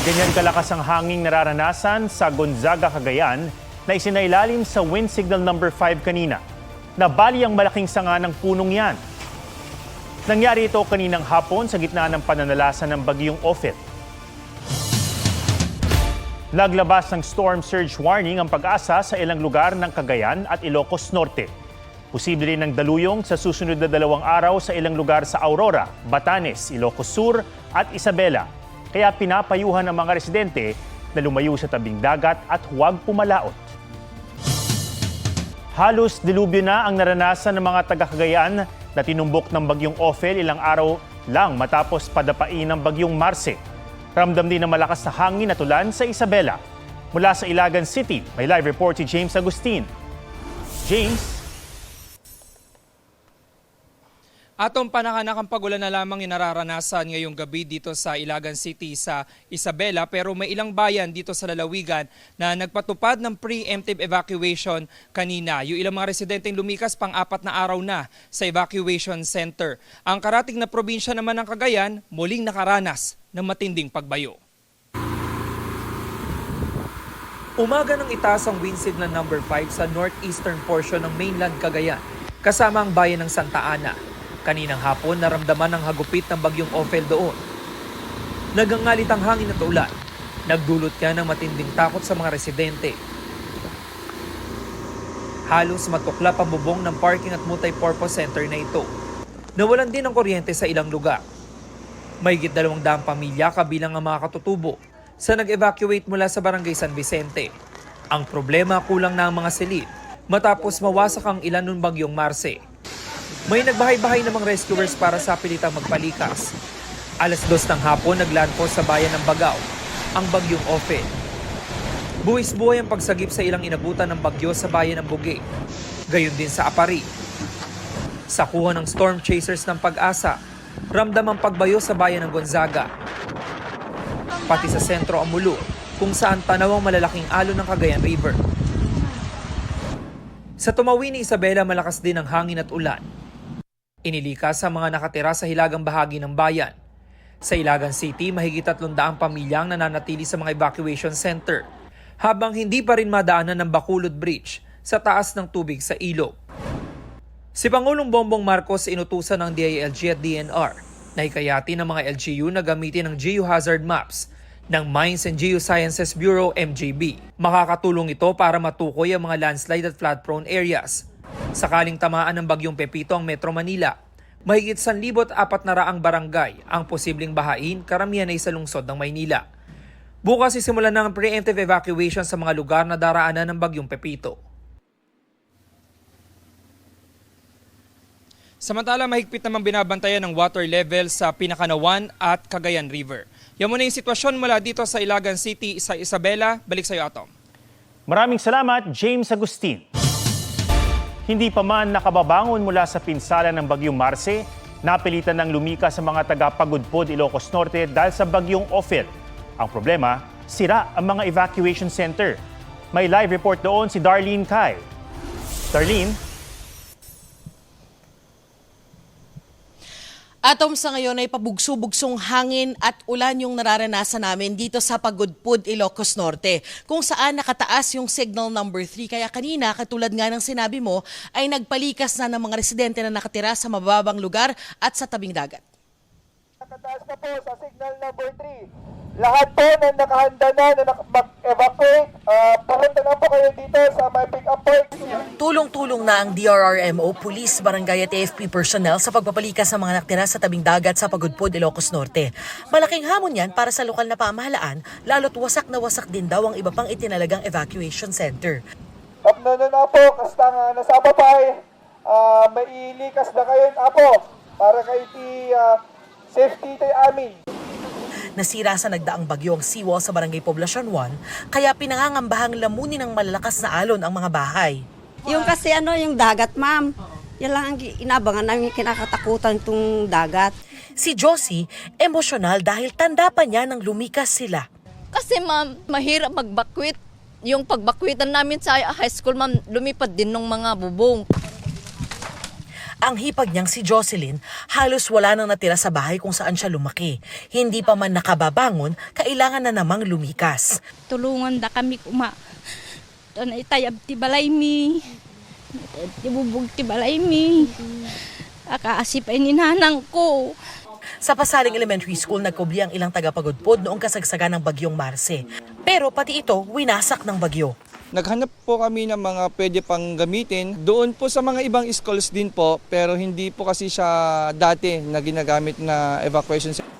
Ganyan kalakas ang hanging nararanasan sa Gonzaga, Cagayan na isinailalim sa wind signal number 5 kanina. Nabali ang malaking sanga ng punong yan. Nangyari ito kaninang hapon sa gitna ng pananalasan ng bagyong Ophel. Naglabas ng storm surge warning ang Pag-asa sa ilang lugar ng Cagayan at Ilocos Norte. Posible rin ng daluyong sa susunod na 2 araw sa ilang lugar sa Aurora, Batanes, Ilocos Sur at Isabela. Kaya pinapayuhan ng mga residente na lumayo sa tabing dagat at huwag pumalaot. Halos dilubyo na ang naranasan ng mga taga-Cagayan na tinumbok ng bagyong Ophel ilang araw lang matapos padapain ng bagyong Marce. Ramdam din ng malakas na hangin at ulan sa Isabela. Mula sa Ilagan City, may live report si James Agustin. James? Atong panakanakang pagulan na lamang yung nararanasan ngayong gabi dito sa Ilagan City sa Isabela, pero may ilang bayan dito sa lalawigan na nagpatupad ng preemptive evacuation kanina. Yung ilang mga residenteng lumikas pang-4 na araw na sa evacuation center. Ang karating na probinsya naman ng Cagayan muling nakaranas ng matinding pagbayo. Umaga ng itaas ang wind signal number 5 sa northeastern portion ng mainland Cagayan, kasama ang bayan ng Santa Ana. Kaninang hapon, naramdaman ang hagupit ng bagyong Ophel doon. Nagangalit ang hangin at ulan. Nagdulot ka ng matinding takot sa mga residente. Halos matuklap ang bubong ng parking at multi-purpose center na ito. Nawalan din ng kuryente sa ilang lugar. Mahigit 200 pamilya kabilang ang mga katutubo sa nag-evacuate mula sa Barangay San Vicente. Ang problema, kulang na ang mga silid matapos mawasak ang ilan ng bagyong Marce. May nagbahay-bahay namang rescuers para sa pilitang magpalikas. Alas 2 ng hapon, naglandfall sa bayan ng Bagaw ang bagyong Ophel. Buwis-buhay ang pagsagip sa ilang inabutan ng bagyo sa bayan ng Bugey. Gayon din sa Apari. Sa kuha ng storm chasers ng Pag-asa, ramdam ang pagbayo sa bayan ng Gonzaga. Pati sa sentro Amulo, kung saan tanaw ang malalaking alon ng Cagayan River. Sa Tumawi ni Isabela, malakas din ang hangin at ulan. Inilikas sa mga nakatira sa hilagang bahagi ng bayan. Sa Ilagan City, mahigit 300 pamilyang nananatili sa mga evacuation center, habang hindi pa rin madaanan ng Bacolod Bridge sa taas ng tubig sa ilog. Si Pangulong Bongbong Marcos inutusan ng DILG at DNR na hikayati ng mga LGU na gamitin ang geohazard maps ng Mines and Geosciences Bureau MGB. Makakatulong ito para matukoy ang mga landslide at flood-prone areas. Sakaling tamaan ng bagyong Pepito ang Metro Manila, mahigit 1,400 barangay ang posibleng bahain, karamihan ay sa lungsod ng Maynila. Bukas sisimulan ng preemptive evacuation sa mga lugar na daraanan ng bagyong Pepito. Samantala, mahigpit namang binabantayan ng water level sa Pinakanawan at Cagayan River. Yan muna yung sitwasyon mula dito sa Ilagan City sa Isabela. Balik sa iyo, Atom. Maraming salamat, James Agustin. Hindi pa man nakababangon mula sa pinsala ng bagyong Marce, napilitan ng lumikas sa mga taga-Pagudpod, Ilocos Norte dahil sa bagyong Ophel. Ang problema, sira ang mga evacuation center. May live report doon si Darlene Kai. Darlene? Atom, sa ngayon ay pabugso-bugsong hangin at ulan yung nararanasan namin dito sa Pagudpud, Ilocos Norte, kung saan nakataas yung signal number 3. Kaya kanina, katulad nga ng sinabi mo, ay nagpalikas na ng mga residente na nakatira sa mababang lugar at sa tabing dagat. Nakataas na po sa signal number 3. Lahat po na nakahanda na mag-evacuate, pumunta na po kayo dito sa may pick-up point. Tulong-tulong na ang DRRMO, Police, Barangay at AFP personnel sa pagpapalikas sa mga nakatira sa tabing dagat sa Pagudpud, Ilocos Norte. Malaking hamon yan para sa lokal na pamahalaan, lalo't wasak na wasak din daw ang iba pang itinalagang evacuation center. Tapno na po, kasta nga nasa ababay, mailikas na kayo apo para kay safety tayo amin. Nasira sa nagdaang bagyo ang seawall sa Barangay Poblacion 1, kaya pinangangambahang lamunin ng malalakas na alon ang mga bahay. Yung kasi yung dagat, ma'am. Yan lang ang inabangan namin, kinakatakutan itong dagat. Si Josie, emosyonal dahil tanda pa niya nang lumikas sila. Kasi ma'am, mahirap magbakwit. Yung pagbakwitan namin sa high school, ma'am, lumipad din ng mga bubong. Ang hipag niyang si Jocelyn, halos wala nang natira sa bahay kung saan siya lumaki. Hindi pa man nakababangon, kailangan na namang lumikas. Tulungan da kami kuma. Doon ay tayab ti balay mi. Tibubog ti balay mi. Akaasip ay ninanang ko. Sa Pasaling Elementary School, nagkubli ang ilang tagapagudpod noong kasagsagan ng bagyong Marce. Pero pati ito, winasak ng bagyo. Naghanap po kami ng mga pwede pang gamitin. Doon po sa mga ibang schools din po, pero hindi po kasi siya dati na ginagamit na evacuation center.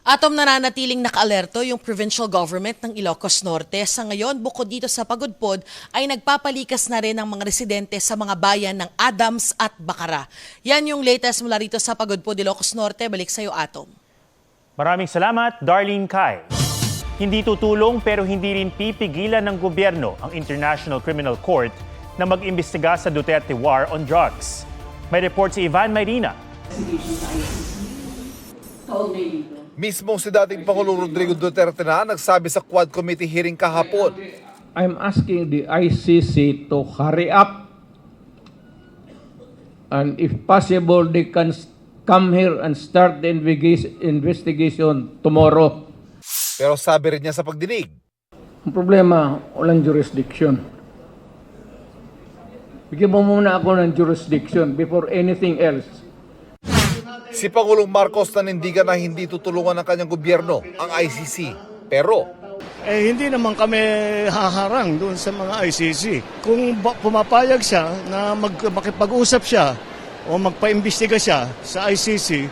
Atom nananatiling naka-alerto yung provincial government ng Ilocos Norte. Sa ngayon, bukod dito sa Pagudpod, ay nagpapalikas na rin ang mga residente sa mga bayan ng Adams at Bacara. Yan yung latest mula rito sa Pagudpod, Ilocos Norte. Balik sa'yo, Atom. Maraming salamat, Darlene Kai. Hindi tutulong pero hindi rin pipigilan ng gobyerno ang International Criminal Court na mag-imbestiga sa Duterte War on Drugs. May report si Ivan Mayrina. Mismong si dating Pangulong Rodrigo Duterte na nagsabi sa Quad Committee hearing kahapon. I'm asking the ICC to hurry up and if possible they can come here and start the investigation tomorrow. Pero sabi rin niya sa pagdinig, Ang problema, walang jurisdiction. Bigyan mo muna ako ng jurisdiction before anything else. si Pangulong Marcos nanindigan na hindi tutulungan ng kanyang gobyerno ang ICC. Pero hindi naman kami haharang doon sa mga ICC. Kung pumapayag siya na makipag-usap siya o magpaimbestiga siya sa ICC,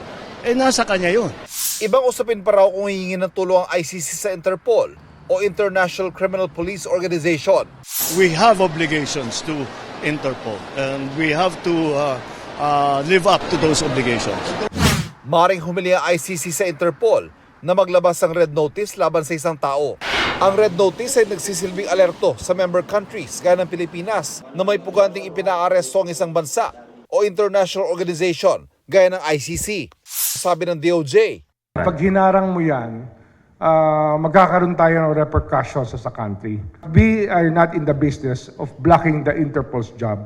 nasa kanya yun. ibang usapin pa raw kung hihingin ng tulong ang ICC sa Interpol o International Criminal Police Organization. We have obligations to Interpol and we have to live up to those obligations. Maring humili ang ICC sa Interpol na maglabas ng red notice laban sa isang tao. Ang red notice ay nagsisilbing alerto sa member countries gaya ng Pilipinas na may puganting ipinaaresto ang isang bansa o international organization gaya ng ICC. Sabi ng DOJ, pag hinarang mo yan, magkakaroon tayo ng repercussions sa country. We are not in the business of blocking the Interpol's job.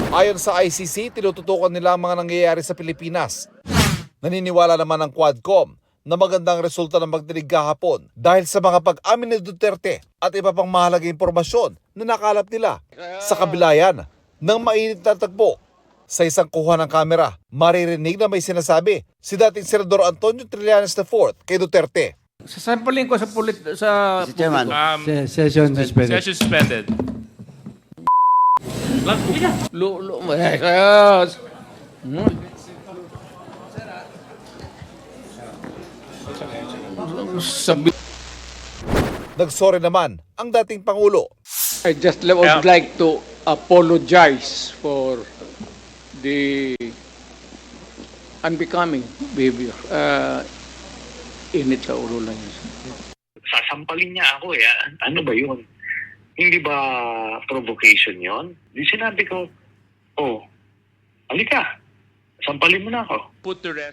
ayon sa ICC, tinututukan nila ang mga nangyayari sa Pilipinas. Naniniwala naman ang Quadcom na magandang resulta ng magdinig kahapon dahil sa mga pag-amin ni Duterte at iba pang mahalagang impormasyon na nakalap nila. Sa kabilayan ng mainit na tagpo, sa isang kuha ng kamera, maririnig na may sinasabi si dating Senador Antonio Trillanes IV kay Duterte. Sasampling ko sa Mr. Chairman. Session suspended. Session suspended. Nagsorry naman ang dating Pangulo. I just would like to apologize for the unbecoming behavior. Init sa ulo lang yun. Sasampalin niya ako eh. Ano ba yun? Hindi ba provocation yun? Di sinabi ko, halika, sampalin mo na ako.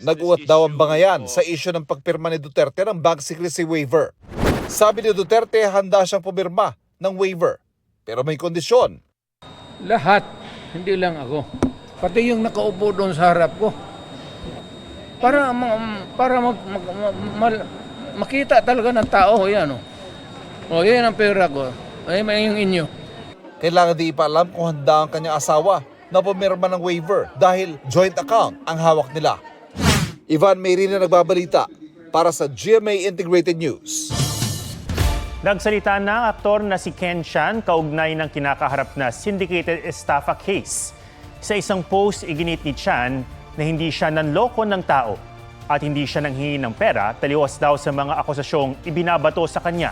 Nag-uwat daw ang bangayan sa isyu ng pagpirma ni Duterte ng bank secrecy waiver. Sabi ni Duterte, handa siyang pumirma ng waiver. Pero may kondisyon. Lahat, hindi lang ako. Pati yung nakaupo doon sa harap ko. Para makita talaga ng tao, yan o. Yan ang pera ko. May yung inyo. Kailangan di ipaalam kung handa ang kanyang asawa na pumirma ng waiver dahil joint account ang hawak nila. Ivan Mayrina nagbabalita para sa GMA Integrated News. Nagsalita na ang aktor na si Ken Chan kaugnay ng kinakaharap na syndicated estafa case. Sa isang post, iginit ni Chan na hindi siya nanloko ng tao at hindi siya nanghingi ng pera taliwas daw sa mga akusasyong ibinabato sa kanya.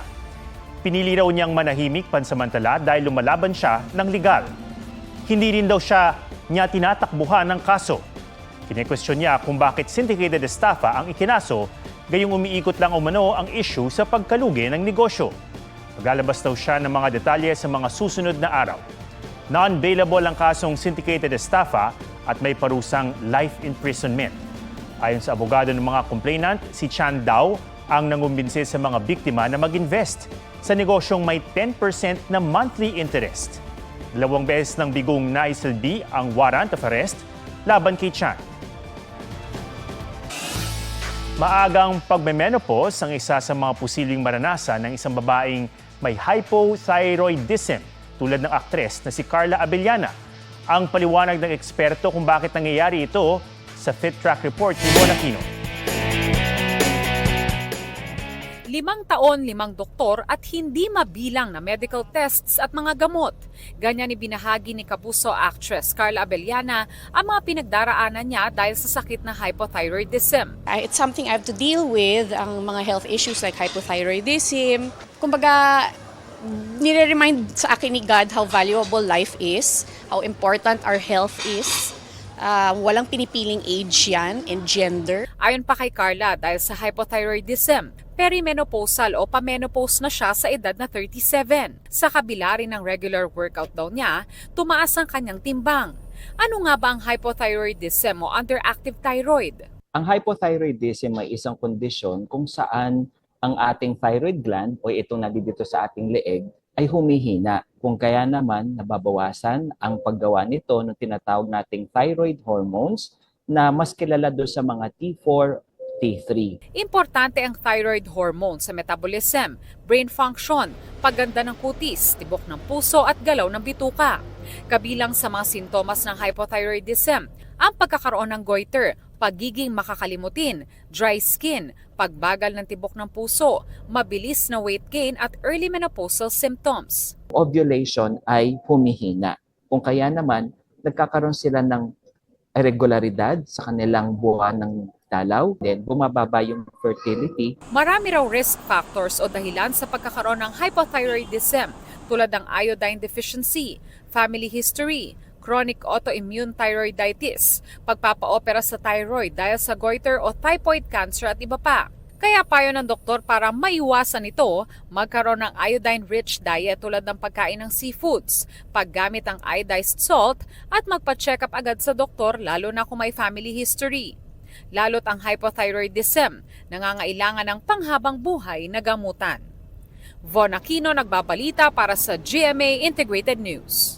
Pinili raw niyang manahimik pansamantala dahil lumalaban siya ng legal. Hindi rin daw niya tinatakbuhan ng kaso. Kine-question niya kung bakit syndicated estafa ang ikinaso, gayong umiikot lang umano ang issue sa pagkalugi ng negosyo. Maglalabas daw siya ng mga detalye sa mga susunod na araw. Non-bailable ang kasong syndicated estafa at may parusang life imprisonment. Ayon sa abogado ng mga complainant, si Chan daw ang nangumbinsi sa mga biktima na mag-invest sa negosyong may 10% na monthly interest. 2 beses ng bigong naisilbi ang warrant of arrest laban kay Chan. Maagang pagme-menopause ang isa sa mga posibleng maranasan ng isang babaeng may hypothyroidism tulad ng aktres na si Carla Abellana. Ang paliwanag ng eksperto kung bakit nangyayari ito sa Fit Track Report ni Bon Aquino. 5 taon, 5 doktor at hindi mabilang na medical tests at mga gamot. Ganyan ibinahagi ni Kapuso actress Carla Abellana ang mga pinagdaraanan niya dahil sa sakit na hypothyroidism. It's something I have to deal with, ang mga health issues like hypothyroidism. Kumbaga, nire-remind sa akin ni God how valuable life is, how important our health is. Walang pinipiling age yan and gender. Ayon pa kay Carla, dahil sa hypothyroidism, perimenopausal o pamenopause na siya sa edad na 37. Sa kabila rin ng regular workout daw niya, tumaas ang kanyang timbang. Ano nga ba ang hypothyroidism o underactive thyroid? Ang hypothyroidism ay isang kondisyon kung saan ang ating thyroid gland o itong nandito sa ating leeg ay humihina. Kung kaya naman nababawasan ang paggawa nito ng tinatawag nating thyroid hormones na mas kilala doon sa mga T4, T3. Importante ang thyroid hormone sa metabolism, brain function, pagganda ng kutis, tibok ng puso at galaw ng bituka. Kabilang sa mga sintomas ng hypothyroidism, ang pagkakaroon ng goiter, pagiging makakalimutin, dry skin, pagbagal ng tibok ng puso, mabilis na weight gain at early menopausal symptoms. Ovulation ay humihina. Kung kaya naman, nagkakaroon sila ng irregularidad sa kanilang buwan ng dalaw, then bumababa yung fertility. Marami raw risk factors o dahilan sa pagkakaroon ng hypothyroidism tulad ng iodine deficiency, family history, chronic autoimmune thyroiditis, pagpapaopera sa thyroid dahil sa goiter o typhoid cancer at iba pa. Kaya payo ng doktor para maiwasan ito, magkaroon ng iodine-rich diet tulad ng pagkain ng seafoods, paggamit ng iodized salt at magpa-check up agad sa doktor lalo na kung may family history. Lalo't ang hypothyroidism, nangangailangan ng panghabang buhay na gamutan. Von Aquino nagbabalita para sa GMA Integrated News.